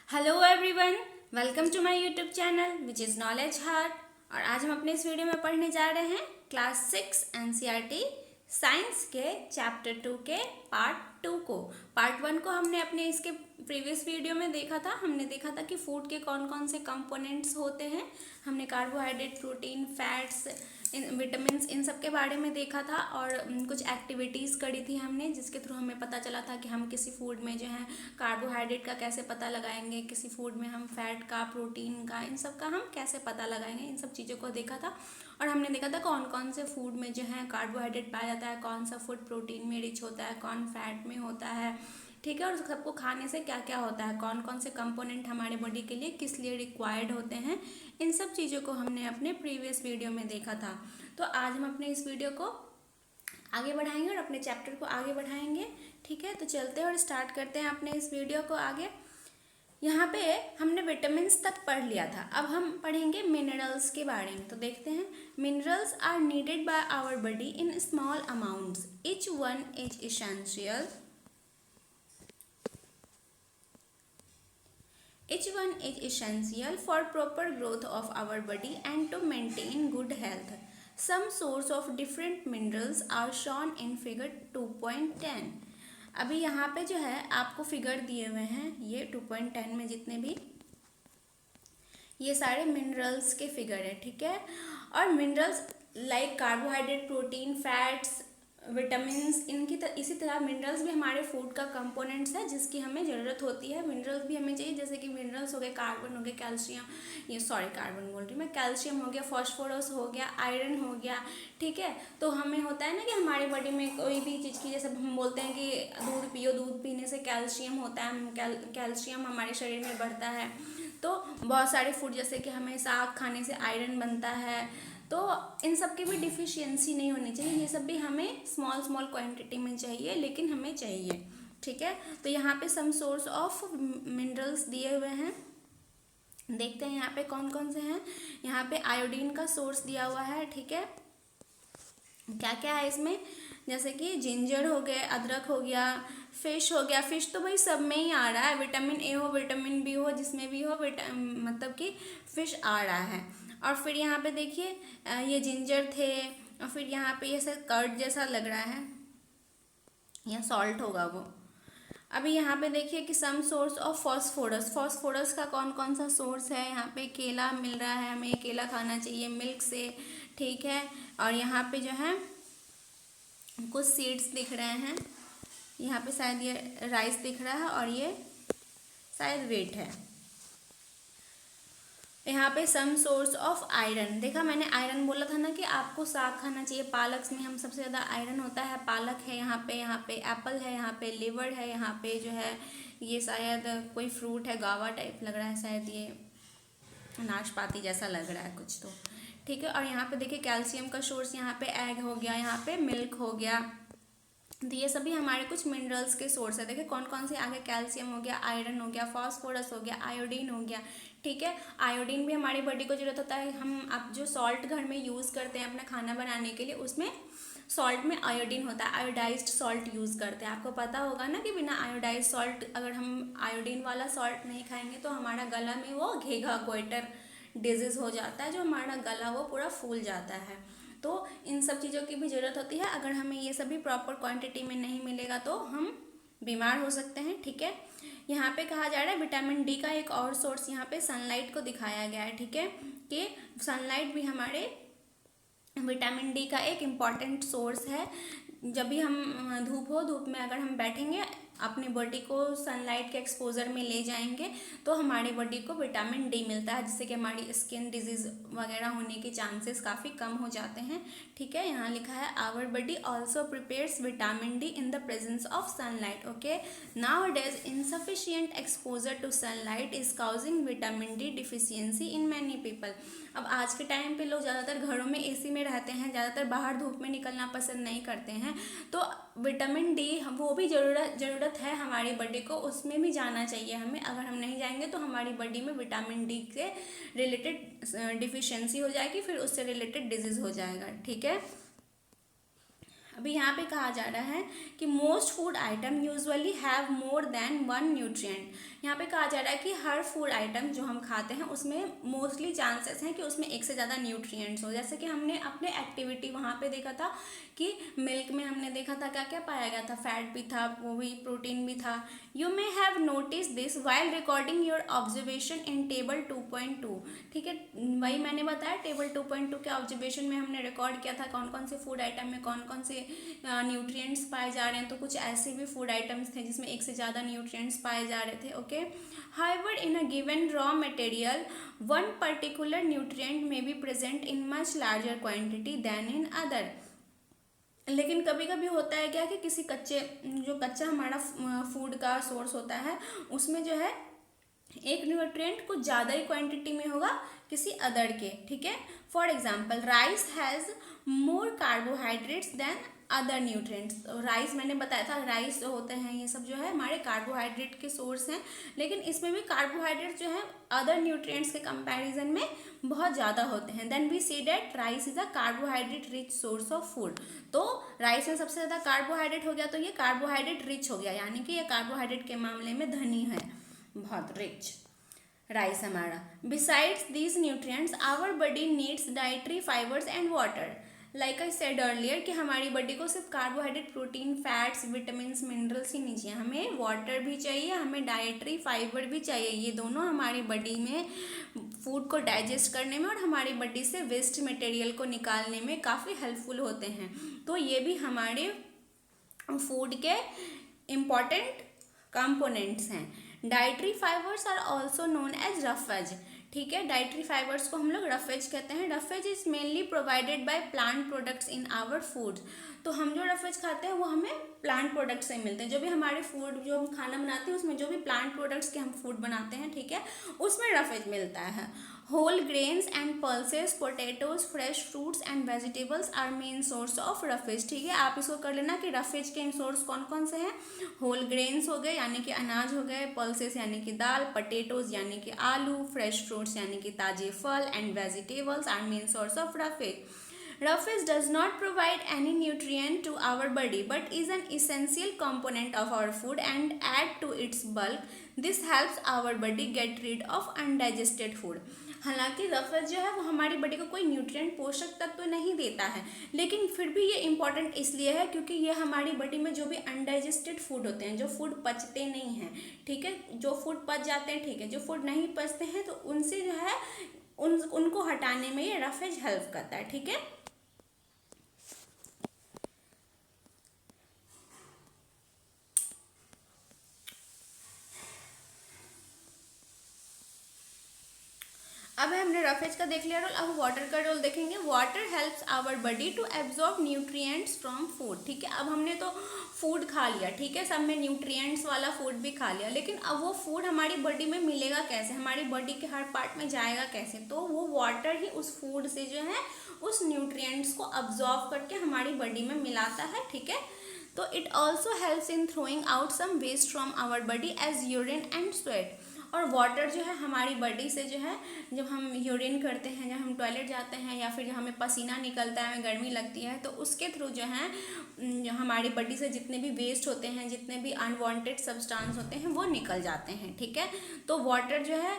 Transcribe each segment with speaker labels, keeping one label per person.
Speaker 1: Hello everyone, welcome to my YouTube channel which is knowledge heart. और आज हम अपने इस वीडियो में पढ़ने जा रहे हैं क्लास 6 एनसीईआरटी साइंस के चैप्टर 2 के पार्ट 2 को। पार्ट 1 को हमने अपने इसके प्रीवियस वीडियो में देखा था। हमने देखा था कि फूड के कौन कौन से कंपोनेंट्स होते हैं। हमने कार्बोहाइड्रेट, प्रोटीन, फैट्स, विटामिन इन सब के बारे में देखा था और कुछ एक्टिविटीज़ करी थी हमने, जिसके थ्रू हमें पता चला था कि हम किसी फूड में जो है कार्बोहाइड्रेट का कैसे पता लगाएंगे, किसी फूड में हम फैट का, प्रोटीन का, इन सब का हम कैसे पता लगाएंगे। इन सब चीज़ों को देखा था और हमने देखा था कौन कौन से फूड में जो है कार्बोहाइड्रेट पाया जाता है, कौन सा फूड प्रोटीन में रिच होता है, कौन फैट में होता है, ठीक है। और सबको खाने से क्या क्या होता है, कौन कौन से कंपोनेंट हमारे बॉडी के लिए किस लिए रिक्वायर्ड होते हैं, इन सब चीज़ों को हमने अपने प्रीवियस वीडियो में देखा था। तो आज हम अपने इस वीडियो को आगे बढ़ाएंगे और अपने चैप्टर को आगे बढ़ाएंगे, ठीक है। तो चलते हैं और स्टार्ट करते हैं अपने इस वीडियो को आगे। यहाँ पे हमने विटामिन्स तक पढ़ लिया था, अब हम पढ़ेंगे मिनरल्स के बारे में। तो देखते हैं, minerals are needed by our body in small amounts, each one is essential Each one is essential for proper growth of our body and to maintain good health. Some source of different minerals are shown in figure 2.10. अभी यहाँ पे जो है आपको figure दिए हुए हैं, ये 2.10 में जितने भी ये सारे मिनरल्स के फिगर है, ठीक है। और minerals like carbohydrate, protein, fats, vitamins, इसी तरह मिनरल्स भी हमारे फूड का कंपोनेंट्स है जिसकी हमें ज़रूरत होती है। मिनरल्स भी हमें चाहिए, जैसे कि मिनरल्स हो गए, कार्बन हो गया, कैल्शियम, ये सॉरी कार्बन बोल रही मैं, कैल्शियम हो गया, फॉस्फोरस हो गया, आयरन हो गया, ठीक है। तो हमें होता है ना कि हमारी बॉडी में कोई भी चीज़ की, जैसे हम बोलते हैं कि दूध पियो, दूध पीने से कैल्शियम होता है, कैल्शियम हमारे शरीर में बढ़ता है। तो बहुत सारे फूड, जैसे कि हमें साग खाने से आयरन बनता है, तो इन सब की भी डिफिशियंसी नहीं होनी चाहिए। ये सब भी हमें स्मॉल स्मॉल क्वांटिटी में चाहिए, लेकिन हमें चाहिए, ठीक है। तो यहाँ पे सम सोर्स ऑफ मिनरल्स दिए हुए हैं, देखते हैं यहाँ पे कौन कौन से हैं। यहाँ पे आयोडीन का सोर्स दिया हुआ है, ठीक है। क्या क्या है इसमें, जैसे कि जिंजर हो गए, अदरक हो गया, फिश हो गया। फिश तो भाई सब में ही आ रहा है, विटामिन ए हो, विटामिन बी हो, जिसमें भी हो मतलब कि फिश आ रहा है। और फिर यहाँ पे देखिए ये जिंजर थे, और फिर यहाँ पे ये सब कर्ड जैसा लग रहा है, या सॉल्ट होगा वो। अभी यहाँ पे देखिए कि some source of phosphorus, phosphorus का कौन कौन सा सोर्स है। यहाँ पे केला मिल रहा है, हमें केला खाना चाहिए मिल्क से, ठीक है। और यहाँ पे जो है कुछ सीड्स दिख रहे हैं, यहाँ पे शायद ये राइस दिख रहा है और ये शायद वेट है। यहाँ पे सम सोर्स ऑफ आयरन, देखा मैंने आयरन बोला था ना कि आपको साग खाना चाहिए, पालक में हम सबसे ज़्यादा आयरन होता है, पालक है यहाँ पे एप्पल है, यहाँ पे लिवर है, यहाँ पे जो है ये शायद कोई फ्रूट है, गावा टाइप लग रहा है, शायद ये नाशपाती जैसा लग रहा है कुछ, तो ठीक है। और यहाँ पे देखिए कैल्शियम का सोर्स, यहाँ पे एग हो गया, यहाँ पे मिल्क हो गया। तो ये सभी हमारे कुछ मिनरल्स के सोर्स है। देखिए कौन कौन से आगे, कैल्शियम हो गया, आयरन हो गया, फास्फोरस हो गया, आयोडीन हो गया, ठीक है। आयोडीन भी हमारी बॉडी को जरूरत होता है। हम अब जो सॉल्ट घर में यूज़ करते हैं अपना खाना बनाने के लिए, उसमें सॉल्ट में आयोडीन होता है, आयोडाइज्ड सॉल्ट यूज़ करते हैं। आपको पता होगा ना कि बिना आयोडाइज्ड सॉल्ट, अगर हम आयोडीन वाला सॉल्ट नहीं खाएंगे तो हमारा गला में वो घेघा गोइटर डिजीज़ हो जाता है, जो हमारा गला वो पूरा फूल जाता है। तो इन सब चीज़ों की भी ज़रूरत होती है। अगर हमें ये सभी प्रॉपर क्वांटिटी में नहीं मिलेगा तो हम बीमार हो सकते हैं, ठीक है। यहाँ पे कहा जा रहा है विटामिन डी का एक और सोर्स, यहाँ पे सनलाइट को दिखाया गया है, ठीक है, कि सनलाइट भी हमारे विटामिन डी का एक इम्पॉर्टेंट सोर्स है। जब भी हम धूप में अगर हम बैठेंगे, अपनी बॉडी को सनलाइट के एक्सपोजर में ले जाएंगे तो हमारी बॉडी को विटामिन डी मिलता है, जिससे कि हमारी स्किन डिजीज़ वगैरह होने के चांसेस काफ़ी कम हो जाते हैं, ठीक है। यहाँ लिखा है our body also prepares vitamin D in the presence of sunlight, okay. Nowadays insufficient exposure to sunlight is causing vitamin D deficiency in many people. अब आज के टाइम पे लोग ज़्यादातर घरों में एसी में रहते हैं, ज़्यादातर बाहर धूप में निकलना पसंद नहीं करते हैं, तो विटामिन डी वो भी ज़रूरत है हमारी बॉडी को, उसमें भी जाना चाहिए हमें। अगर हम नहीं जाएंगे तो हमारी बॉडी में विटामिन डी से रिलेटेड डिफिशियंसी हो जाएगी, फिर उससे रिलेटेड डिजीज़ हो जाएगा, ठीक है। अभी यहाँ पे कहा जा रहा है कि most food item usually have more than one nutrient. यहाँ पे कहा जा रहा है कि हर फूड आइटम जो हम खाते हैं उसमें मोस्टली चांसेस हैं कि उसमें एक से ज़्यादा न्यूट्रिएंट्स हो। जैसे कि हमने अपने एक्टिविटी वहाँ पे देखा था कि मिल्क में हमने देखा था क्या क्या पाया गया था, फैट भी था, वो भी प्रोटीन भी था। You may have notice this while recording your observation in table 2.2। ठीक है, वही मैंने बताया टेबल 2.2 के ऑब्जर्वेशन में हमने रिकॉर्ड किया था कौन कौन से फूड आइटम में कौन कौन से न्यूट्रिएंट्स पाए जा रहे हैं। तो कुछ ऐसे भी फूड आइटम्स थे जिसमें एक से ज़्यादा न्यूट्रिएंट्स पाए जा रहे थे। Okay, however in a given raw material one particular nutrient may be present in much larger quantity than in other. लेकिन कभी कभी होता है क्या कि किसी कच्चा हमारा फूड का सोर्स होता है उसमें जो है एक न्यूट्रिएंट कुछ ज़्यादा ही क्वांटिटी में होगा किसी अदर के। ठीक है, for example rice has more carbohydrates than other nutrients. Rice मैंने बताया था, राइस जो होते हैं ये सब जो है हमारे कार्बोहाइड्रेट के सोर्स हैं, लेकिन इसमें भी कार्बोहाइड्रेट जो है अदर न्यूट्रिएंट्स के कंपैरिजन में बहुत ज़्यादा होते हैं। Then we see that rice is a carbohydrate rich source of food. तो राइस में सबसे ज़्यादा कार्बोहाइड्रेट हो गया तो ये कार्बोहाइड्रेट रिच हो गया, यानी कि ये कार्बोहाइड्रेट के मामले में धनी है, बहुत रिच राइस हमारा। Besides these nutrients our body needs dietary fibres and water. Like I said earlier कि हमारी बॉडी को सिर्फ carbohydrate, protein, fats, vitamins, minerals ही नहीं चाहिए, हमें वाटर भी चाहिए, हमें डाइटरी फाइबर भी चाहिए। ये दोनों हमारी बॉडी में फूड को डाइजेस्ट करने में और हमारी बॉडी से वेस्ट मटेरियल को निकालने में काफ़ी हेल्पफुल होते हैं। तो ये भी हमारे फूड के इम्पॉर्टेंट कंपोनेंट्स हैं। Dietary fibres are also known as roughage. ठीक है, डाइटरी फाइबर्स को हम लोग रफेज कहते हैं। Roughage is mainly provided by plant products in our food. तो हम जो रफेज खाते हैं वो हमें प्लांट प्रोडक्ट से मिलते हैं। जो भी हमारे फूड जो हम खाना बनाते हैं उसमें जो भी प्लांट प्रोडक्ट्स के हम फूड बनाते हैं, ठीक है, उसमें रफेज मिलता है। Whole grains and pulses, potatoes, fresh fruits and vegetables are main source of roughage. ठीक है, आप इसको कर लेना कि रफेज के सोर्स कौन कौन से हैं। होल ग्रेन्स हो गए यानी कि अनाज हो गए, पल्सेस यानी कि दाल, पोटैटोज यानी कि आलू, फ्रेश फ्रूट्स यानी कि ताजे फल and vegetables are main source of roughage. Roughage does not provide any nutrient to our body but is an essential component of our food and add to its bulk. This helps our body get rid of undigested food. हालांकि roughage जो है वो हमारी body को कोई nutrient पोषक तत्व तो नहीं देता है, लेकिन फिर भी ये इम्पॉर्टेंट इसलिए है क्योंकि ये हमारी बॉडी में जो भी अनडाइजेस्टेड फूड होते हैं, जो फूड पचते नहीं हैं, ठीक है, जो फूड पच जाते हैं, ठीक है, जो फूड नहीं पचते हैं तो उनसे जो है उनको हटाने में ये रफेज हेल्प करता है। ठीक है, अब हमने रफेज का देख लिया रोल, अब वाटर का रोल देखेंगे। Water helps our body to absorb nutrients from food. ठीक है, अब हमने तो फूड खा लिया, ठीक है, सब में न्यूट्रिएंट्स वाला फूड भी खा लिया, लेकिन अब वो फूड हमारी बॉडी में मिलेगा कैसे, हमारी बॉडी के हर पार्ट में जाएगा कैसे? तो वो वाटर ही उस फूड से जो है उस न्यूट्रिएंट्स को अब्जॉर्ब करके हमारी बॉडी में मिलाता है। ठीक है, तो it also helps in throwing out some waste from our body as urine and sweat. और वाटर जो है हमारी बॉडी से जो है जब हम यूरिन करते हैं, जब हम टॉयलेट जाते हैं या फिर जब हमें पसीना निकलता है, हमें गर्मी लगती है, तो उसके थ्रू जो है हमारी बॉडी से जितने भी वेस्ट होते हैं, जितने भी अनवांटेड सब्सटेंस होते हैं वो निकल जाते हैं। ठीक है, तो वाटर जो है,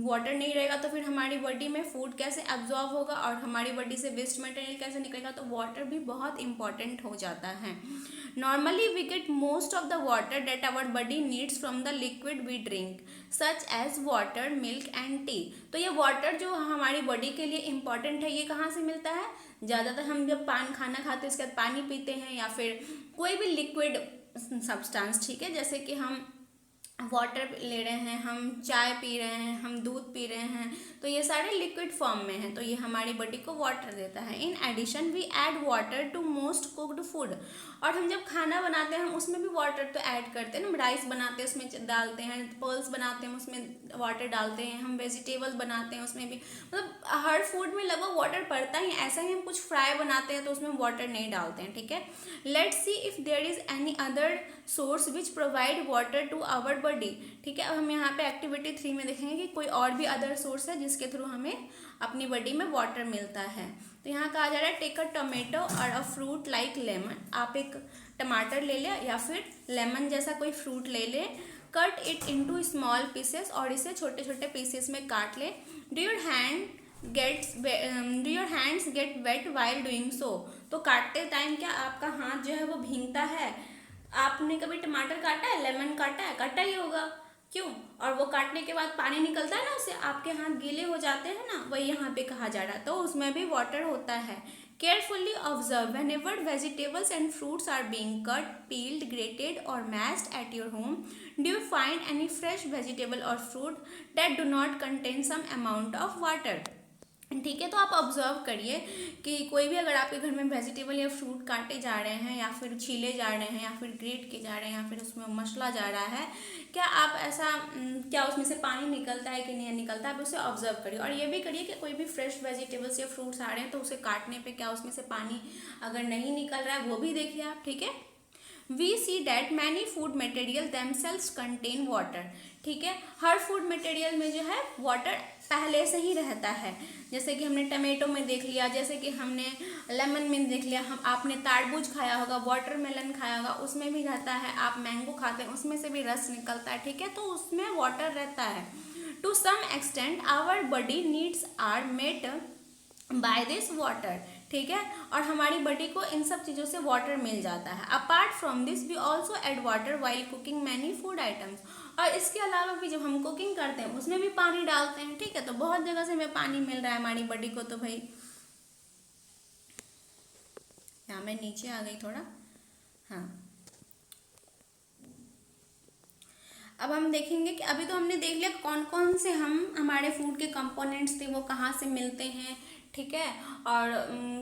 Speaker 1: वाटर नहीं रहेगा तो फिर हमारी बॉडी में फूड कैसे एब्जॉर्ब होगा और हमारी बॉडी से वेस्ट मटेरियल कैसे निकलेगा? तो वाटर भी बहुत इंपॉर्टेंट हो जाता है। Normally we get most of the water that our body needs from the liquid we drink such as water, milk and tea. तो ये वाटर जो हमारी बॉडी के लिए इम्पॉर्टेंट है, ये कहाँ से मिलता है? ज़्यादातर हम जब खाना खाते हैं उसके बाद पानी पीते हैं या फिर कोई भी लिक्विड सब्सटेंस, ठीक है, जैसे कि हम वाटर ले रहे हैं, हम चाय पी रहे हैं, हम दूध पी रहे हैं, तो ये सारे लिक्विड फॉर्म में हैं, तो ये हमारी बॉडी को वाटर देता है। In addition we add water to most cooked food. और हम जब खाना बनाते हैं हम उसमें भी वाटर तो ऐड करते हैं ना, राइस बनाते हैं उसमें डालते हैं, पर्ल्स बनाते हैं उसमें वाटर डालते हैं, हम वेजिटेबल्स बनाते हैं उसमें भी, मतलब हर फूड में लगभग वाटर पड़ता ही। ऐसा ही हम कुछ फ्राई बनाते हैं तो उसमें वाटर नहीं डालते हैं। ठीक है, let's see if there is any other source which provide water to our body. ठीक है, अब हम यहाँ पे एक्टिविटी 3 में देखेंगे कि कोई और भी अदर सोर्स है जिसके थ्रू हमें अपनी बॉडी में वाटर मिलता है। तो यहाँ कहा जा रहा है टेक अ टोमेटो और अ फ्रूट लाइक लेमन। आप एक टमाटर ले लें या फिर लेमन जैसा कोई फ्रूट ले लें, cut it into small pieces, और इसे छोटे छोटे पीसेस में काट ले। Do your hands get wet while doing so, तो काटते टाइम क्या आपका हाथ जो है वो भीगता है? आपने कभी टमाटर काटा है, लेमन काटा है? काटा ही होगा, क्यों? और वो काटने के बाद पानी निकलता है ना, उससे आपके हाथ गीले हो जाते हैं ना, वही यहाँ पे कहा जा रहा है, तो उसमें भी वाटर होता है। Carefully observe whenever vegetables and fruits are being cut, peeled, grated or mashed at your home, do you find any fresh vegetable or fruit that do not contain some amount of water. ठीक है, तो आप observe करिए कि कोई भी अगर आपके घर में वेजिटेबल या फ्रूट काटे जा रहे हैं, या फिर छीले जा रहे हैं, या फिर ग्रेट किए जा रहे हैं, या फिर उसमें मसला जा रहा है, क्या आप ऐसा क्या उसमें से पानी निकलता है कि नहीं निकलता है, आप उसे ऑब्जर्व करिए। और ये भी करिए कि कोई भी फ्रेश वेजिटेबल्स या फ्रूट्स आ रहे हैं तो उसे काटने पे क्या उसमें से पानी अगर नहीं निकल रहा है वो भी देखिए आप। ठीक है, we see that many food material themselves contain water. ठीक है, हर फूड मटेरियल में जो है वाटर पहले से ही रहता है, जैसे कि हमने टमाटो में देख लिया, जैसे कि हमने लेमन में देख लिया, हम आपने तरबूज खाया होगा, वाटरमेलन खाया होगा, उसमें भी रहता है। आप मैंगो खाते हैं उसमें से भी रस निकलता है। ठीक है, तो उसमें वाटर रहता है। To some extent our body needs are met by this water. ठीक है, और हमारी बॉडी को इन सब चीज़ों से वाटर मिल जाता है। Apart from this we also add water while cooking many food items, और इसके अलावा भी जब हम कुकिंग करते हैं उसमें भी पानी डालते हैं। ठीक है, तो बहुत जगह से हमें पानी मिल रहा है हमारी बॉडी को। तो भाई यहाँ मैं नीचे आ गई थोड़ा। हाँ, अब हम देखेंगे कि अभी तो हमने देख लिया कौन कौन से हमारे फूड के कंपोनेंट्स थे वो कहाँ से मिलते हैं। ठीक है, और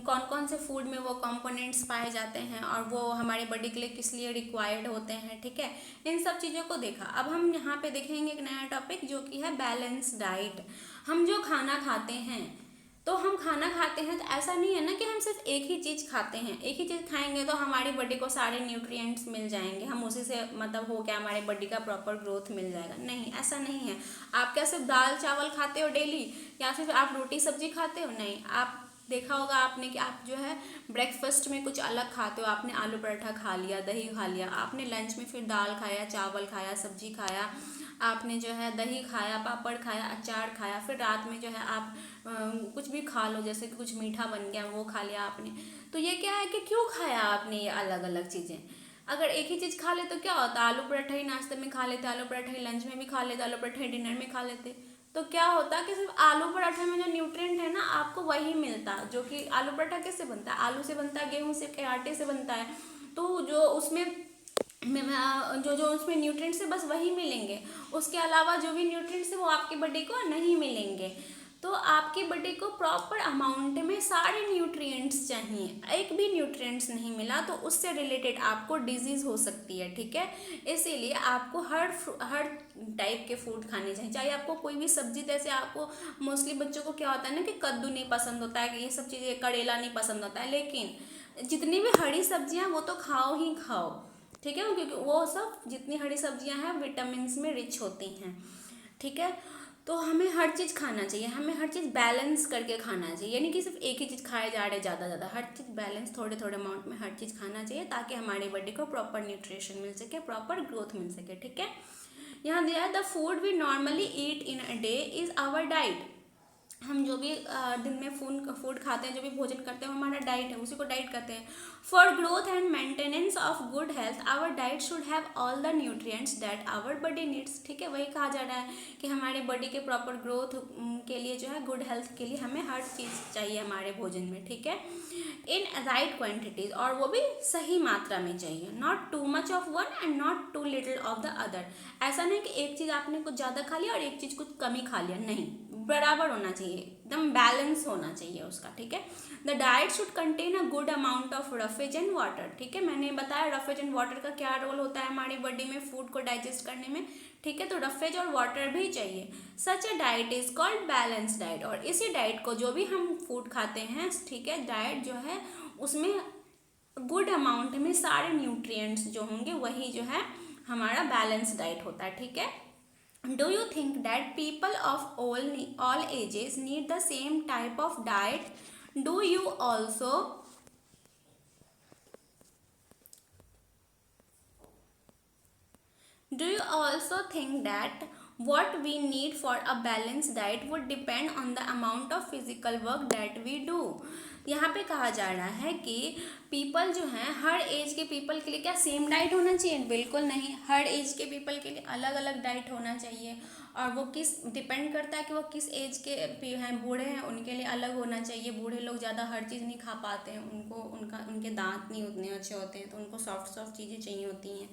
Speaker 1: कौन कौन से फूड में वो कंपोनेंट्स पाए जाते हैं और वो हमारी बॉडी के लिए किस लिए रिक्वायर्ड होते हैं। ठीक है, इन सब चीज़ों को देखा। अब हम यहाँ पे देखेंगे एक नया टॉपिक जो कि है बैलेंस डाइट। हम जो खाना खाते हैं, तो हम खाना खाते हैं तो ऐसा नहीं है ना कि हम सिर्फ एक ही चीज़ खाते हैं। एक ही चीज़ खाएंगे तो हमारी बॉडी को सारे न्यूट्रिएंट्स मिल जाएंगे, हम उसी से मतलब हो क्या हमारे बॉडी का प्रॉपर ग्रोथ मिल जाएगा? नहीं, ऐसा नहीं है। आप क्या सिर्फ दाल चावल खाते हो डेली, या फिर आप रोटी सब्जी खाते हो? नहीं, आप देखा होगा आपने कि आप जो है ब्रेकफास्ट में कुछ अलग खाते हो। आपने आलू पराठा खा लिया, दही खा लिया, आपने लंच में फिर दाल खाया, चावल खाया, सब्जी खाया, आपने जो है दही खाया, पापड़ खाया, अचार खाया, फिर रात में जो है आप कुछ भी खा लो, जैसे कि कुछ मीठा बन गया वो खा लिया आपने। तो ये क्या है कि क्यों खाया आपने ये अलग अलग चीज़ें? अगर एक ही चीज़ खा ले तो क्या होता? आलू पराठा ही नाश्ते में खा लेते, आलू पराठा ही लंच में भी खा लेते, आलू पराठा ही डिनर में खा लेते, तो क्या होता कि सिर्फ आलू पराठा में जो न्यूट्रिएंट है ना आपको वही मिलता। जो कि आलू पराठा कैसे बनता है? आलू से बनता है, गेहूँ से के आटे से बनता है, तो जो उसमें जो उसमें न्यूट्रिएंट्स है बस वही मिलेंगे। उसके अलावा जो भी न्यूट्रिएंट्स है वो आपकी बॉडी को नहीं मिलेंगे। तो आपकी बॉडी को प्रॉपर अमाउंट में सारे न्यूट्रिएंट्स चाहिए। एक भी न्यूट्रिएंट्स नहीं मिला तो उससे रिलेटेड आपको डिजीज़ हो सकती है। ठीक है, इसीलिए आपको हर टाइप के फूड खाने चाहिए। चाहे आपको कोई भी सब्जी, जैसे आपको मोस्टली बच्चों को क्या होता है ना कि कद्दू नहीं पसंद होता है, कि ये सब चीज़ें, करेला नहीं पसंद होता है, लेकिन जितनी भी हरी सब्जियाँ वो तो खाओ ही खाओ। ठीक है, क्योंकि वो सब जितनी हरी सब्जियां हैं विटामिन में रिच होती हैं। ठीक है, तो हमें हर चीज़ खाना चाहिए, हमें हर चीज़ बैलेंस करके खाना चाहिए, यानी कि सिर्फ एक ही चीज़ खाए जा रहे ज़्यादा, हर चीज़ बैलेंस, थोड़े थोड़े अमाउंट में हर चीज़ खाना चाहिए, ताकि हमारी बॉडी को प्रॉपर न्यूट्रिशन मिल सके, प्रॉपर ग्रोथ मिल सके। ठीक है, यहाँ दिया है the food we normally eat in a day is our diet. हम जो भी दिन में फूड खाते हैं, जो भी भोजन करते हैं, वो हमारा डाइट है, उसी को डाइट कहते हैं। For growth and maintenance of good health our diet should have all the nutrients that our body needs. ठीक है, वही कहा जा रहा है कि हमारे बॉडी के प्रॉपर ग्रोथ के लिए जो है, गुड हेल्थ के लिए हमें हर चीज़ चाहिए हमारे भोजन में। ठीक है, इन राइट क्वान्टिटीज, और वो भी सही मात्रा में चाहिए। Not too much of one and not too little of the other. ऐसा नहीं कि एक चीज़ आपने कुछ ज़्यादा खा लिया और एक चीज़ कुछ कम ही खा लिया, नहीं, बराबर होना चाहिए, एकदम बैलेंस होना चाहिए उसका। ठीक है, the diet should contain a good amount of roughage and water. ठीक है, मैंने बताया रफेज एंड वाटर का क्या रोल होता है हमारी बॉडी में फूड को डाइजेस्ट करने में। ठीक है, तो रफेज और वाटर भी चाहिए। Such a diet is called balance diet, और इसी डाइट को, जो भी हम फूड खाते हैं, ठीक है, डाइट जो है उसमें गुड अमाउंट में सारे न्यूट्रिएंट्स जो होंगे वही जो है हमारा बैलेंस डाइट होता है। ठीक है, do you think that people of all ages need the same type of diet? do you also Do you also think that what we need for a balanced diet would depend on the amount of physical work that we do? यहाँ पे कहा जा रहा है कि people जो हैं, हर as के पीपल के लिए क्या सेम डाइट होना चाहिए? बिल्कुल नहीं, हर एज के पीपल के लिए अलग अलग डाइट होना चाहिए। और वो किस डिपेंड करता है कि वो किस एज के हैं। बूढ़े हैं उनके लिए अलग होना चाहिए। बूढ़े लोग ज़्यादा हर चीज़ नहीं खा पाते हैं, उनके दांत नहीं उतने अच्छे होते हैं, तो उनको सॉफ्ट सॉफ्ट चीज़ें चाहिए होती हैं।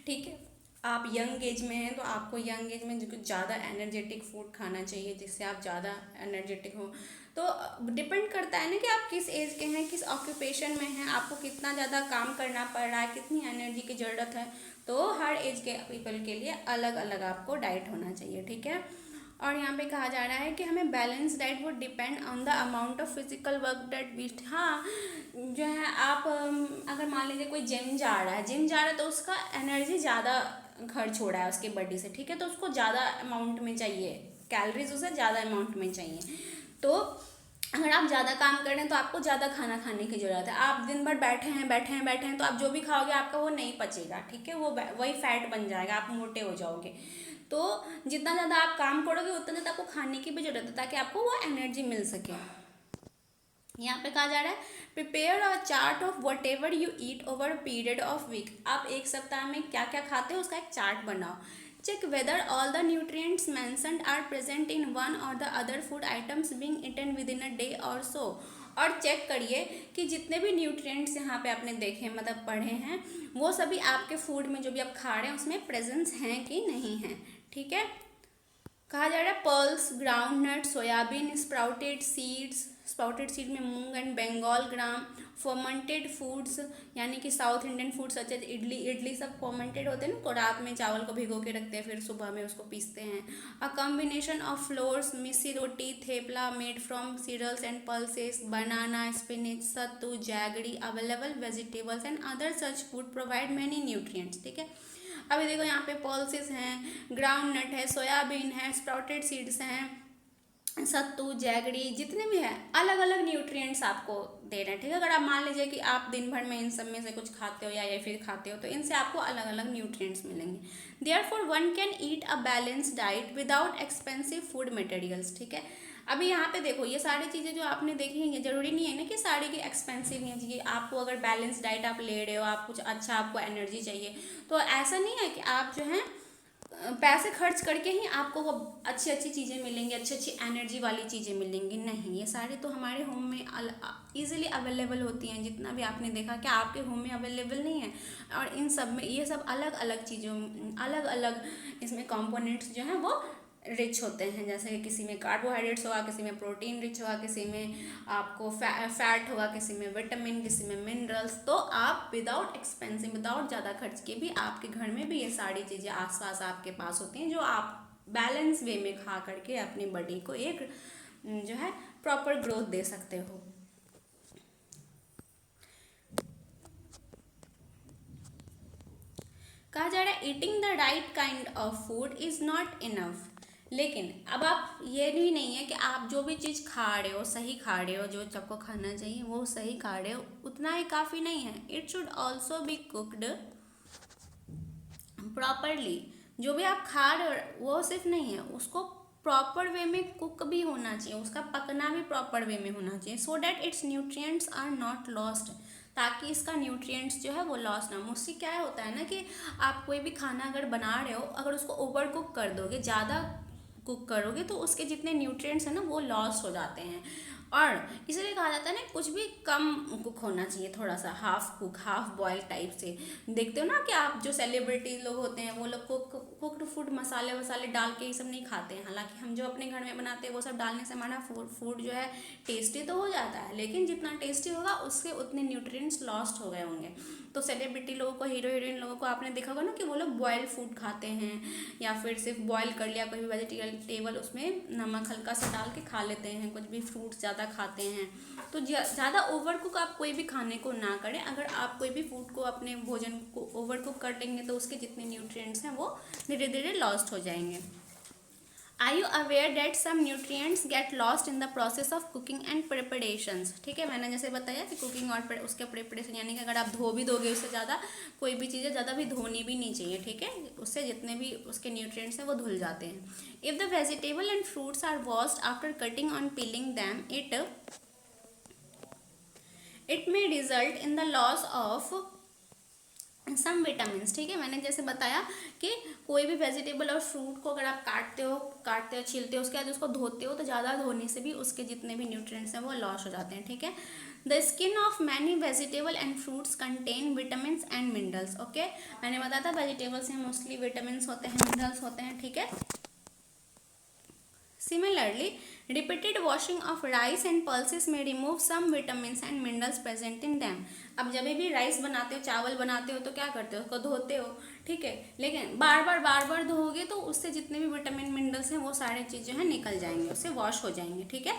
Speaker 1: ठीक है, आप यंग एज में हैं तो आपको यंग एज में ज़्यादा एनर्जेटिक फूड खाना चाहिए जिससे आप ज़्यादा एनर्जेटिक हो। तो डिपेंड करता है ना कि आप किस एज के हैं, किस ऑक्यूपेशन में हैं, आपको कितना ज़्यादा काम करना पड़ रहा है, कितनी एनर्जी की ज़रूरत है। तो हर एज के पीपल के लिए अलग अलग आपको डाइट होना चाहिए। ठीक है, और यहाँ पे कहा जा रहा है कि हमें balance diet would depend on the amount of physical work that we. हाँ, जो है आप अगर मान लीजिए कोई जिम जा रहा है तो उसका एनर्जी ज़्यादा खर्च हो रहा है उसके बॉडी से। ठीक है, तो उसको ज़्यादा अमाउंट में चाहिए, कैलोरीज उसे ज़्यादा अमाउंट में चाहिए। तो अगर आप ज़्यादा काम कर रहे हैं तो आपको ज़्यादा खाना खाने की ज़रूरत है। आप दिन भर बैठे हैं तो आप जो भी खाओगे आपका वो नहीं पचेगा। ठीक है, वो वही फैट बन जाएगा, आप मोटे हो जाओगे। तो जितना ज़्यादा आप काम करोगे उतना ज़्यादा आपको खाने की भी ज़रूरत है ताकि आपको वो एनर्जी मिल सके। यहाँ पे कहा जा रहा है prepare a chart of whatever you eat over period of week. आप एक सप्ताह में क्या क्या खाते हो उसका एक चार्ट बनाओ। Check whether all the nutrients mentioned are present in one or the other food items being eaten within a day or so. और चेक करिए कि जितने भी न्यूट्रिएंट्स यहाँ पे आपने देखे मतलब पढ़े हैं वो सभी आपके फूड में जो भी आप खा रहे हैं उसमें प्रेजेंस हैं कि नहीं हैं। ठीक है, कहा जा रहा है pearls, ground nut, soybean, sprouted seed में moong and Bengal gram, fermented foods यानी कि south Indian foods such as idli सब फर्मेंटेड होते हैं ना, तो रात में चावल को भिगो के रखते हैं फिर सुबह में उसको पीसते हैं। A combination of flours, missi roti, thepla made from cereals and pulses, banana, spinach, sattu, jaggery, available vegetables and other such food provide many nutrients. ठीक है, अभी देखो यहाँ पे पल्सेस हैं, ग्राउंड नट है, सोयाबीन है, स्प्राउटेड सीड्स हैं, सत्तू, जैगरी, जितने भी हैं अलग अलग न्यूट्रिएंट्स आपको दे रहे हैं। ठीक है, अगर आप मान लीजिए कि आप दिन भर में इन सब में से कुछ खाते हो या फिर खाते हो तो इनसे आपको अलग अलग न्यूट्रिएंट्स मिलेंगे। Therefore one can eat a balance diet without expensive food materials. ठीक है, अभी यहाँ पे देखो ये सारी चीज़ें जो आपने देखी हैं जरूरी नहीं है ना कि सारी की एक्सपेंसिव हैं जी। आपको अगर बैलेंस डाइट आप ले रहे हो, आप कुछ अच्छा आपको एनर्जी चाहिए तो ऐसा नहीं है कि आप जो है पैसे खर्च करके ही आपको वो अच्छी अच्छी चीज़ें मिलेंगी, अच्छी अच्छी एनर्जी वाली चीज़ें मिलेंगी। नहीं, ये सारे तो हमारे होम में ईजिली अवेलेबल होती हैं। जितना भी आपने देखा कि आपके होम में अवेलेबल नहीं है, और इन सब में ये सब अलग अलग चीज़ों अलग अलग इसमें कंपोनेंट्स जो हैं वो रिच होते हैं। जैसे कि किसी में कार्बोहाइड्रेट्स होगा, किसी में प्रोटीन रिच होगा, किसी में आपको फैट होगा, किसी में विटामिन, किसी में मिनरल्स। तो आप विदाउट एक्सपेंसिव, विदाउट ज़्यादा खर्च के भी आपके घर में भी ये सारी चीज़ें आसपास आपके पास होती हैं जो आप बैलेंस वे में खा करके अपनी बॉडी को एक जो है प्रॉपर ग्रोथ दे सकते हो। कहा जा रहा है eating the right kind of food is not enough. लेकिन अब आप ये भी नहीं है कि आप जो भी चीज़ खा रहे हो सही खा रहे हो, जो सबको खाना चाहिए वो सही खा रहे हो, उतना ही काफ़ी नहीं है। It should also be cooked properly. जो भी आप खा रहे हो वो सिर्फ नहीं है, उसको प्रॉपर वे में कुक भी होना चाहिए, उसका पकना भी प्रॉपर वे में होना चाहिए, so that its nutrients are not lost, ताकि इसका न्यूट्रिएंट्स जो है वो लॉस ना हो। उससे क्या होता है ना कि आप कोई भी खाना अगर बना रहे हो, अगर उसको ओवर कुक कर दोगे, ज़्यादा कुक करोगे तो उसके जितने न्यूट्रिएंट्स हैं ना वो लॉस हो जाते हैं। और इसलिए कहा जाता है ना कुछ भी कम कुक होना चाहिए, थोड़ा सा half cook, half boil type से। देखते हो ना कि आप जो सेलिब्रिटी लोग होते हैं वो लोग कुक्ड फूड मसाले वसाले डाल के ये सब नहीं खाते हैं। हालांकि हम जो अपने घर में बनाते हैं वो सब डालने से हमारा फूड जो है टेस्टी तो हो जाता है, लेकिन जितना टेस्टी होगा उसके उतने न्यूट्रिएंट्स लॉस्ट हो गए होंगे। तो सेलिब्रिटी लोगों को, हीरो हीरोइन लोगों को आपने देखा होगा ना कि वो लोग बॉयल फूड खाते हैं, या फिर सिर्फ बॉयल कर लिया कोई भी वेजिटेबल, उसमें नमक हल्का सा डाल के खा लेते हैं, कुछ भी फ्रूट्स ज़्यादा खाते हैं। तो ज़्यादा ओवर कुक आप कोई भी खाने को ना करें। अगर आप कोई भी फूड को, अपने भोजन को ओवर कुक कर देंगे तो उसके जितने न्यूट्रिएंट्स हैं वो धीरे धीरे लॉस्ट हो जाएंगे। Are you aware that some nutrients get lost in the process of cooking and preparations. ठीक है, मैंने जैसे बताया कि कुकिंग और उसके प्रिपरेशन, यानी कि अगर आप धो भी दोगे उससे ज़्यादा, कोई भी चीज़ें ज़्यादा भी धोनी भी नहीं चाहिए। ठीक है, उससे जितने भी उसके न्यूट्रिएंट्स हैं वो धुल जाते हैं। If the vegetable and fruits are washed after cutting on peeling them, it may result in the loss of some vitamin. ठीक है, मैंने जैसे बताया कि कोई भी वेजिटेबल और फ्रूट को अगर आप काटते हो छीलते हो, उसके बाद उसको धोते हो, तो ज़्यादा धोने से भी उसके जितने भी न्यूट्रिएंट्स हैं वो लॉस हो जाते हैं। ठीक है, the skin of many vegetable and fruits contain vitamin and minerals. Okay, मैंने बताया था वेजिटेबल्स में मोस्टली विटामिन होते हैं, मिनरल्स होते हैं। ठीक है, Similarly, repeated washing of rice and pulses may remove some vitamins and minerals present in them. अब जब भी राइस बनाते हो, चावल बनाते हो, तो क्या करते हो, उसको धोते हो। ठीक है, लेकिन बार बार धोओगे तो उससे जितने भी विटामिन मिनरल्स हैं वो सारी चीज़ें हैं निकल जाएंगे, उससे वॉश हो जाएंगे। ठीक है,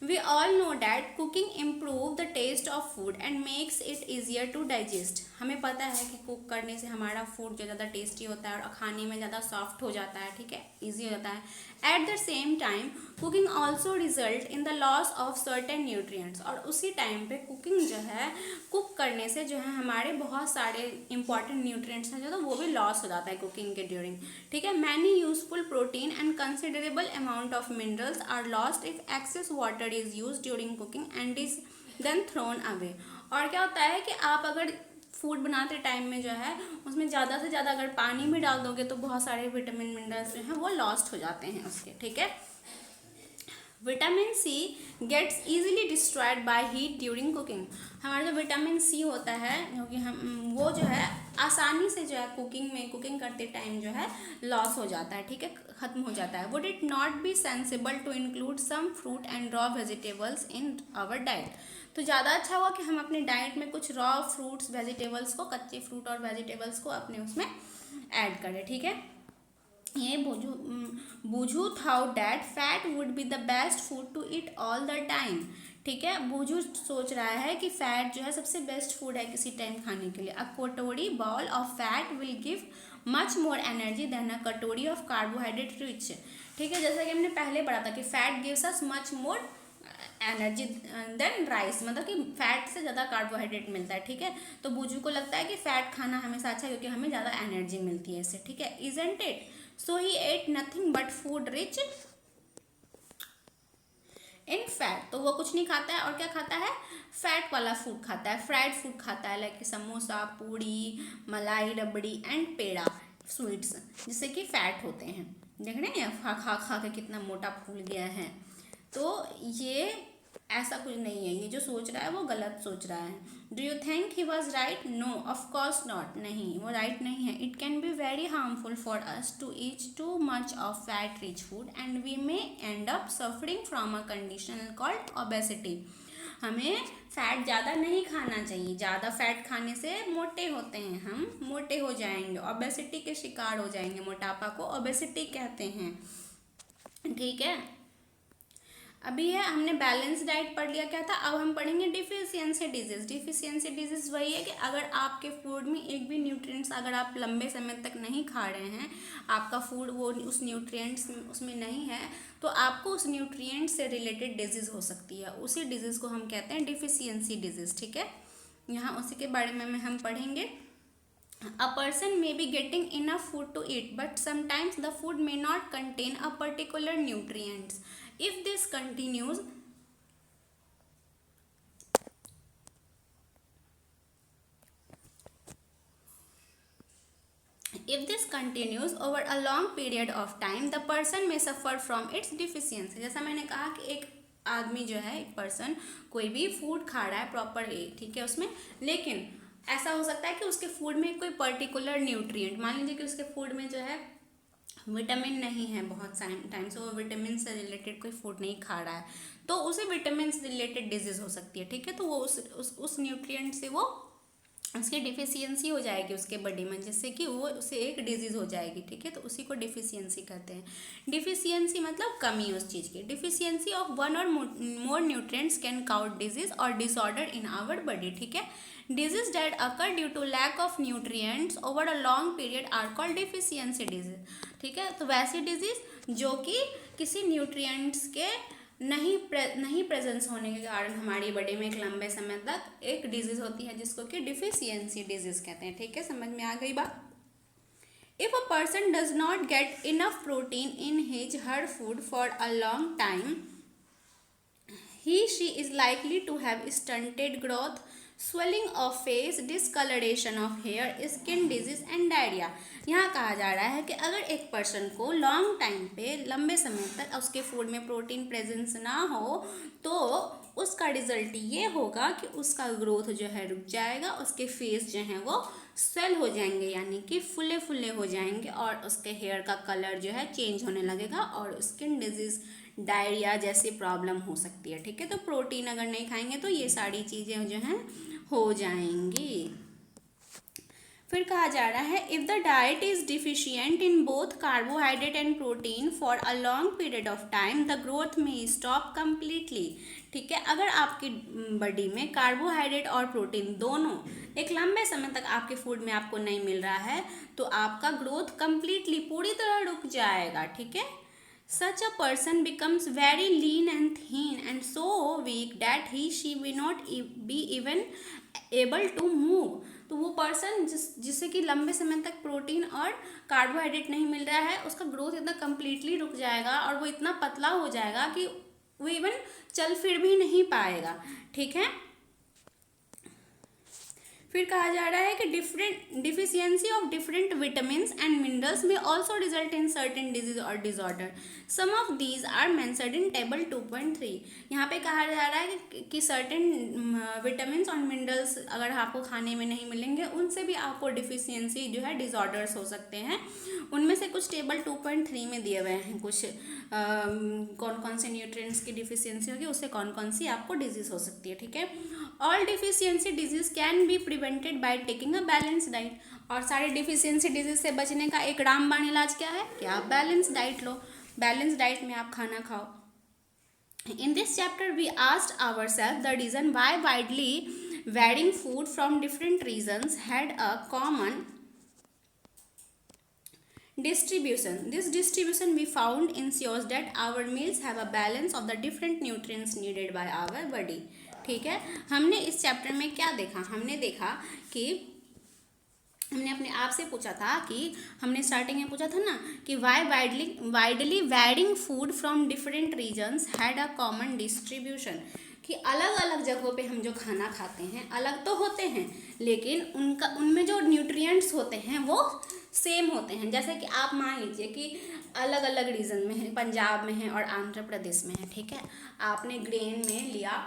Speaker 1: we all know that cooking improve the taste of food and makes it easier to digest. हमें पता है कि कुक करने से हमारा फूड जो ज़्यादा टेस्टी होता है और खाने में ज़्यादा सॉफ्ट हो जाता है। ठीक है, ईजी हो जाता है। At the same time cooking also result in the loss of certain nutrients. और उसी टाइम पे कुकिंग जो है, कुक करने से जो है हमारे बहुत सारे इंपॉर्टेंट न्यूट्रिएंट्स हैं जो, तो वो भी लॉस हो जाता है कुकिंग के ड्यूरिंग। ठीक है, many useful protein and considerable amount of minerals are lost if excess water is use during cooking and is then thrown away. और क्या होता है कि आप अगर फूड बनाते टाइम में जो है उसमें ज़्यादा से ज़्यादा अगर पानी भी डाल दोगे तो बहुत सारे विटामिन मिनरल्स जो हैं वो लॉस्ट हो जाते हैं उसके। ठीक है, vitamin C gets easily destroyed by heat during cooking. हमारा जो विटामिन सी होता है, क्योंकि हम वो जो है आसानी से जो है कुकिंग करते टाइम जो है लॉस हो जाता है। ठीक है, ख़त्म हो जाता है। Would it not be sensible to include some fruit and raw vegetables in our diet. तो ज़्यादा अच्छा हुआ कि हम अपने डाइट में कुछ रॉ फ्रूट्स वेजिटेबल्स को, कच्चे फ्रूट और वेजिटेबल्स को अपने उसमें ऐड करें। ठीक है, ये बुझू though that fat would be the best food to eat all the time. ठीक है, बुझू सोच रहा है कि फैट जो है सबसे बेस्ट फूड है किसी टाइम खाने के लिए। A katori ball of fat will give much more energy than a katori of carbohydrate rich. ठीक है, जैसा कि हमने पहले पढ़ा था कि fat gives us much more energy than rice, मतलब कि फैट से ज़्यादा कार्बोहाइड्रेट मिलता है। ठीक है, तो बुझू को लगता है कि फैट खाना हमेशा अच्छा है क्योंकि हमें ज़्यादा एनर्जी मिलती है इससे। ठीक है, isn't it? So he ate nothing but food rich in fat. तो वो कुछ नहीं खाता है, और क्या खाता है, फैट वाला फूड खाता है, फ्राइड फूड खाता है, लाइक समोसा, पूड़ी, मलाई, रबड़ी एंड पेड़ा, स्वीट्स, जिससे कि फैट होते हैं। देख रहे हैं खा खा खा के कितना मोटा फूल गया है। तो ये ऐसा कुछ नहीं है, ये जो सोच रहा है वो गलत सोच रहा है। Do you think he was right? No, of course not. नहीं, वो राइट नहीं है। It can be very harmful for us to eat too much of fat rich food and we may end up suffering from a condition called obesity. हमें fat ज़्यादा नहीं खाना चाहिए। ज़्यादा फैट खाने से मोटे होते हैं, हम मोटे हो जाएंगे, ओबेसिटी के शिकार हो जाएंगे। मोटापा को ओबेसिटी कहते हैं। ठीक है, अभी है हमने बैलेंस डाइट पढ़ लिया क्या था। अब हम पढ़ेंगे डिफिशियंसी डिजीज। डिफिशियंसी डिजीज वही है कि अगर आपके फूड में एक भी न्यूट्रिएंट्स अगर आप लंबे समय तक नहीं खा रहे हैं, आपका फूड वो उस न्यूट्रिएंट्स उसमें नहीं है, तो आपको उस न्यूट्रिएंट से रिलेटेड डिजीज हो सकती है। उसी डिजीज को हम कहते हैं डिफिशियंसी डिजीज। ठीक है, यहाँ उसी के बारे में हम पढ़ेंगे। A person may be getting enough food to eat, but sometimes the food may not contain a particular nutrients. If this continues, over a long period of time, the person may suffer from its deficiency. जैसा मैंने कहा कि एक आदमी जो है, एक person कोई भी फूड खा रहा है प्रॉपर, ठीक है, उसमें, लेकिन ऐसा हो सकता है कि उसके फूड में कोई पर्टिकुलर न्यूट्रिएंट, मान लीजिए कि उसके फूड में जो है विटामिन नहीं है, बहुत टाइम से वो विटामिन से रिलेटेड कोई फूड नहीं खा रहा है, तो उसे विटामिन से रिलेटेड डिजीज हो सकती है। ठीक है, तो वो उस न्यूट्रिएंट से वो उसकी डिफिशियंसी हो जाएगी उसके बॉडी में, जिससे कि वो उसे एक डिजीज हो जाएगी। ठीक है, तो उसी को डिफिशियंसी कहते हैं। डिफिशियंसी मतलब कमी उस चीज़ की। डिफिशियंसी ऑफ वन और more nutrients can cause disease और डिसऑर्डर इन आवर बॉडी। ठीक है, disease that occur due to lack of nutrients over a long period are called deficiency disease. ठीक है, तो वैसी डिजीज जो कि किसी न्यूट्रिएंट्स के नहीं प्रेजेंस होने के कारण हमारी बॉडी में एक लंबे समय तक एक डिजीज होती है जिसको कि डिफिशियंसी डिजीज कहते हैं। ठीक है, समझ में आ गई बात। If a person does not get enough protein in his her food for a long time, she is likely to have stunted growth, swelling of face, discoloration of hair, skin disease and diarrhea। यहाँ कहा जा रहा है कि अगर एक person को long time पे लंबे समय तक उसके फूड में प्रोटीन प्रेजेंस ना हो तो उसका रिजल्ट ये होगा कि उसका ग्रोथ जो है रुक जाएगा, उसके फेस जो है वो स्वेल हो जाएंगे यानी कि फुले फुले हो जाएंगे और उसके हेयर का कलर जो है चेंज होने लगेगा और स्किन डिजीज डायरिया जैसी प्रॉब्लम हो सकती है। ठीक है, तो प्रोटीन अगर नहीं खाएंगे तो ये सारी चीज़ें जो हैं हो जाएंगी। फिर कहा जा रहा है if the diet is deficient in both carbohydrate and protein for a long period of time the growth में स्टॉप कम्प्लीटली। ठीक है, अगर आपकी बॉडी में कार्बोहाइड्रेट और प्रोटीन दोनों एक लंबे समय तक आपके फूड में आपको नहीं मिल रहा है तो आपका ग्रोथ कम्प्लीटली पूरी तरह रुक जाएगा। ठीक है, such a person becomes very lean and thin and so weak that she will not be even able to move। तो वो पर्सन जिससे कि लंबे समय तक प्रोटीन और कार्बोहाइड्रेट नहीं मिल रहा है उसका ग्रोथ इतना कम्प्लीटली रुक जाएगा और वो इतना पतला हो जाएगा कि वो इवन चल फिर भी नहीं पाएगा। ठीक है, फिर कहा जा रहा है कि deficiency of different vitamins and minerals may also result in certain disease और disorder. Some of these are mentioned in table 2.3। यहाँ पे कहा जा रहा है कि सर्टेन विटामिन्स और मिनरल्स अगर आपको खाने में नहीं मिलेंगे उनसे भी आपको डिफिशियंसी जो है डिसऑर्डर्स हो सकते हैं। उनमें से कुछ टेबल 2.3 में दिए हुए हैं, कुछ कौन कौन से न्यूट्रिएंट्स की डिफिशियंसी होगी उससे कौन कौन सी आपको डिजीज हो सकती है। ठीक है, all deficiency disease can be prevented by taking a balance diet. और सारे डिफिशियंसी डिजीज से बचने का एक रामबाण इलाज क्या है कि आप बैलेंस डाइट लो, बैलेंस डाइट में आप खाना खाओ। In this chapter we asked ourselves the reason why widely varying food from different regions had a common distribution. This distribution we found ensures that our meals have a balance of the different nutrients needed by our body। ठीक है, हमने इस chapter में क्या देखा, हमने देखा कि हमने अपने आप से पूछा था कि हमने स्टार्टिंग में पूछा था ना कि why widely varying food from different regions had a common distribution. कि अलग अलग जगहों पे हम जो खाना खाते हैं अलग तो होते हैं लेकिन उनमें जो न्यूट्रिएंट्स होते हैं वो सेम होते हैं। जैसे कि आप मान लीजिए कि अलग अलग रीजन में है, पंजाब में है और आंध्र प्रदेश में है। ठीक है, आपने ग्रेन में लिया,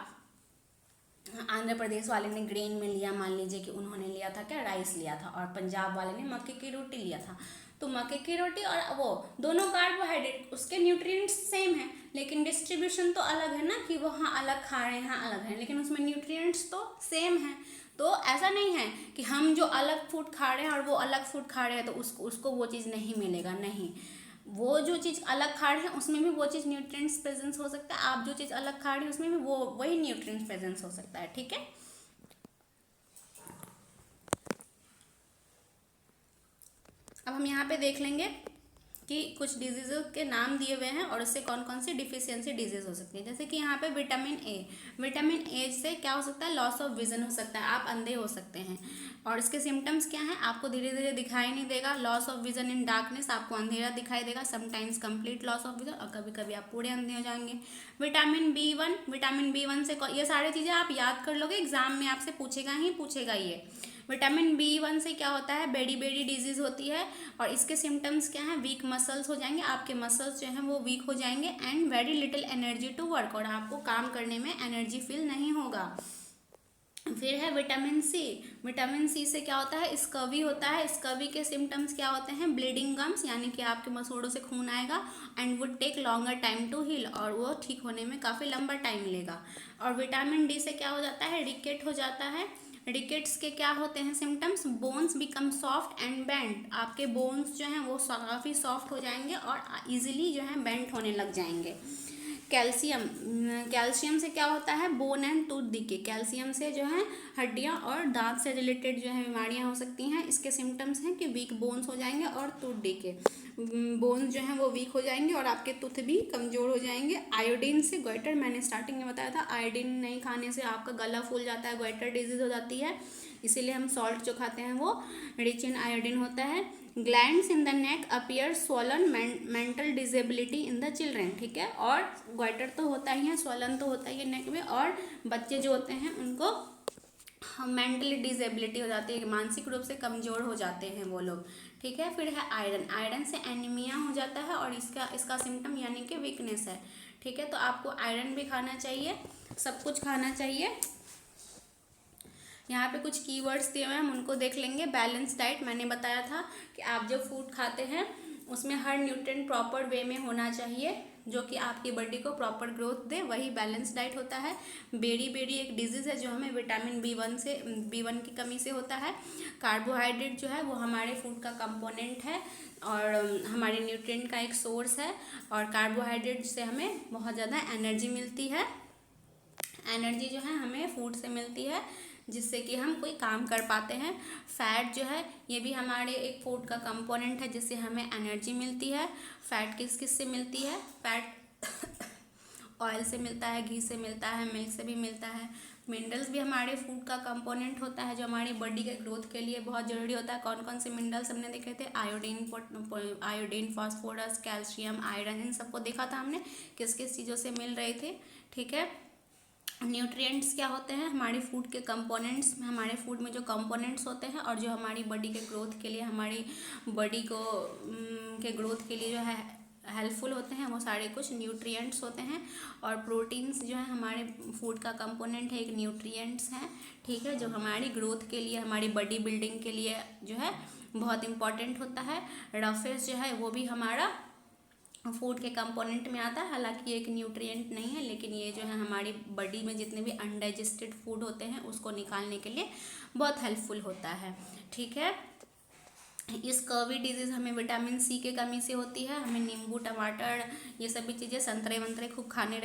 Speaker 1: आंध्र प्रदेश वाले ने ग्रेन में लिया, मान लीजिए कि उन्होंने लिया था क्या, राइस लिया था, और पंजाब वाले ने मक्के की रोटी लिया था। तो मक्के की रोटी और वो दोनों कार्बोहाइड्रेट, उसके न्यूट्रिएंट्स सेम है लेकिन डिस्ट्रीब्यूशन तो अलग है ना कि वो हाँ अलग खा रहे हैं, हाँ अलग है, लेकिन उसमें न्यूट्रिएंट्स तो सेम है। तो ऐसा नहीं है कि हम जो अलग फूड खा रहे हैं और वो अलग फूड खा रहे हैं तो उसको वो चीज़ नहीं मिलेगा, नहीं। वो जो चीज़ अलग खा रहे हैं उसमें भी वो चीज़ न्यूट्रिएंट्स प्रेजेंस हो सकता है, आप जो चीज़ अलग खा रहे हैं उसमें भी वही न्यूट्रिएंट्स प्रेजेंस हो सकता है। ठीक है, अब हम यहाँ पे देख लेंगे कि कुछ डिजीज़ के नाम दिए हुए हैं और उससे कौन कौन सी डिफिशियंसी डिजीज़ हो सकती है। जैसे कि यहाँ पे विटामिन ए से क्या हो सकता है, लॉस ऑफ विजन हो सकता है, आप अंधे हो सकते हैं। और इसके सिम्टम्स क्या हैं, आपको धीरे धीरे दिखाई नहीं देगा, loss of vision in darkness, आपको अंधेरा दिखाई देगा, sometimes complete loss of vision, और कभी कभी आप पूरे अंधे हो जाएंगे। विटामिन बी वन से ये सारी चीज़ें आप याद कर लोगे, एग्जाम में आपसे पूछेगा ही पूछेगा ये। विटामिन बी1 से क्या होता है, बेडी डिजीज होती है और इसके सिम्टम्स क्या हैं, वीक मसल्स हो जाएंगे, आपके मसल्स जो हैं वो वीक हो जाएंगे and very little energy to work, और आपको काम करने में एनर्जी फील नहीं होगा। फिर है विटामिन सी से क्या होता है, स्कर्वी होता है। स्कर्वी के सिम्टम्स क्या होते हैं, ब्लीडिंग गम्स, यानी कि आपके मसूड़ों से खून आएगा and would take longer time to heal, और वो ठीक होने में काफ़ी लंबा टाइम लेगा। और विटामिन डी से क्या हो जाता है, रिकेट हो जाता है। रिकेट्स के क्या होते हैं symptoms, bones become soft and bend, आपके बोन्स जो हैं वो काफ़ी सॉफ्ट हो जाएंगे और इजीली जो है बेंड होने लग जाएंगे। कैल्शियम, कैल्शियम से क्या होता है, bone and tooth decay, calcium से जो है हड्डियां और दांत से रिलेटेड जो है बीमारियां हो सकती हैं। इसके सिम्टम्स हैं कि वीक बोन्स हो जाएंगे और टूथ डिके, बोन्स जो हैं वो वीक हो जाएंगे और आपके टूथ भी कमज़ोर हो जाएंगे। आयोडीन से गोइटर, मैंने स्टार्टिंग में बताया था, आयोडीन नहीं खाने से आपका गला फूल जाता है, गोइटर डिजीज़ हो जाती है, इसीलिए हम सॉल्ट जो खाते हैं वो रिच इन आयोडीन होता है। Glands in the neck appear swollen, mental disability in the children, ठीक है। और गोइटर तो होता ही है, स्वॉलन तो होता ही है नेक में, और बच्चे जो होते हैं उनको मेंटली डिसेबिलिटी हो जाती है, मानसिक रूप से कमज़ोर हो जाते हैं वो लोग, ठीक है। फिर है आयरन, आयरन से एनीमिया हो जाता है और इसका सिम्टम यानी कि वीकनेस है, ठीक है। तो आपको आयरन भी खाना चाहिए, सब कुछ खाना चाहिए। यहाँ पे कुछ कीवर्ड्स दिए हुए हैं, हम उनको देख लेंगे। बैलेंस डाइट, मैंने बताया था कि आप जब फूड खाते हैं उसमें हर न्यूट्रिएंट प्रॉपर वे में होना चाहिए जो कि आपकी बॉडी को प्रॉपर ग्रोथ दे, वही बैलेंस डाइट होता है। बेरी एक डिजीज़ है जो हमें विटामिन B1 की कमी से होता है। कार्बोहाइड्रेट जो है वो हमारे फूड का कंपोनेंट है और हमारे न्यूट्रिएंट का एक सोर्स है, और कार्बोहाइड्रेट से हमें बहुत ज़्यादा एनर्जी मिलती है। एनर्जी जो है हमें फूड से मिलती है जिससे कि हम कोई काम कर पाते हैं। फैट जो है ये भी हमारे एक फूड का कंपोनेंट है जिससे हमें एनर्जी मिलती है। फैट किस से मिलती है, फैट ऑयल से मिलता है, घी से मिलता है, मिल्क से भी मिलता है। मिनरल्स भी हमारे फूड का कंपोनेंट होता है जो हमारी बॉडी के ग्रोथ के लिए बहुत ज़रूरी होता है। कौन कौन से मिनरल्स हमने देखे थे, आयोडीन, फास्फोरस, कैल्शियम, आयरन, इन सबको देखा था हमने किस किस चीज़ों से मिल रहे थे, ठीक है। न्यूट्रिएंट्स क्या होते हैं, हमारे फूड के कंपोनेंट्स, हमारे फूड में जो कंपोनेंट्स होते हैं और जो हमारी बॉडी के ग्रोथ के लिए, हमारी बॉडी को के ग्रोथ के लिए जो है हेल्पफुल होते हैं, वो सारे कुछ न्यूट्रिएंट्स होते हैं। और प्रोटीन्स जो है हमारे फूड का कंपोनेंट है, एक न्यूट्रिएंट्स हैं, ठीक है, जो हमारी ग्रोथ के लिए, हमारी बॉडी बिल्डिंग के लिए जो है बहुत इंपॉर्टेंट होता है। रफेज जो है वो भी हमारा फूड के कंपोनेंट में आता है, हालांकि एक न्यूट्रिएंट नहीं है, लेकिन ये जो है हमारी बॉडी में जितने भी अनडाइजेस्टेड फूड होते हैं उसको निकालने के लिए बहुत हेल्पफुल होता है, ठीक है। इस कर्वी डिजीज़ हमें विटामिन C के कमी से होती है। हमें नींबू, टमाटर, ये सभी चीज़ें, संतरे वंतरे खूब खाने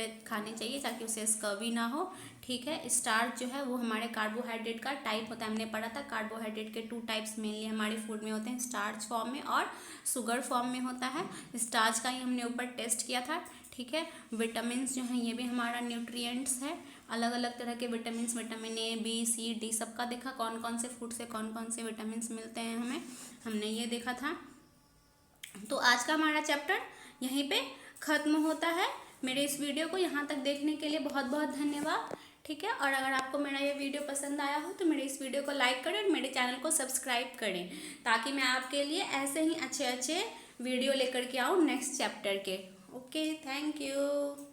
Speaker 1: चाहिए ताकि उसे स्कर्वी ना हो, ठीक है। स्टार्च जो है वो हमारे कार्बोहाइड्रेट का टाइप होता है, हमने पढ़ा था कार्बोहाइड्रेट के 2 टाइप्स मेनली हमारे फूड में होते हैं, स्टार्च फॉर्म में और शुगर फॉर्म में होता है। स्टार्च का ही हमने ऊपर टेस्ट किया था, ठीक है। विटामिन जो हैं ये भी हमारा न्यूट्रिएंट्स है, अलग अलग तरह के vitamin A, B, C, D सबका देखा, कौन कौन से फूड से कौन कौन से विटामिन मिलते हैं हमें, हमने ये देखा था। तो आज का हमारा चैप्टर यहीं पे ख़त्म होता है। मेरे इस वीडियो को यहाँ तक देखने के लिए बहुत बहुत धन्यवाद, ठीक है। और अगर आपको मेरा ये वीडियो पसंद आया हो तो मेरे इस वीडियो को लाइक करें और मेरे चैनल को सब्सक्राइब करें ताकि मैं आपके लिए ऐसे ही अच्छे अच्छे वीडियो लेकर के आऊँ नेक्स्ट चैप्टर के। Okay, thank you.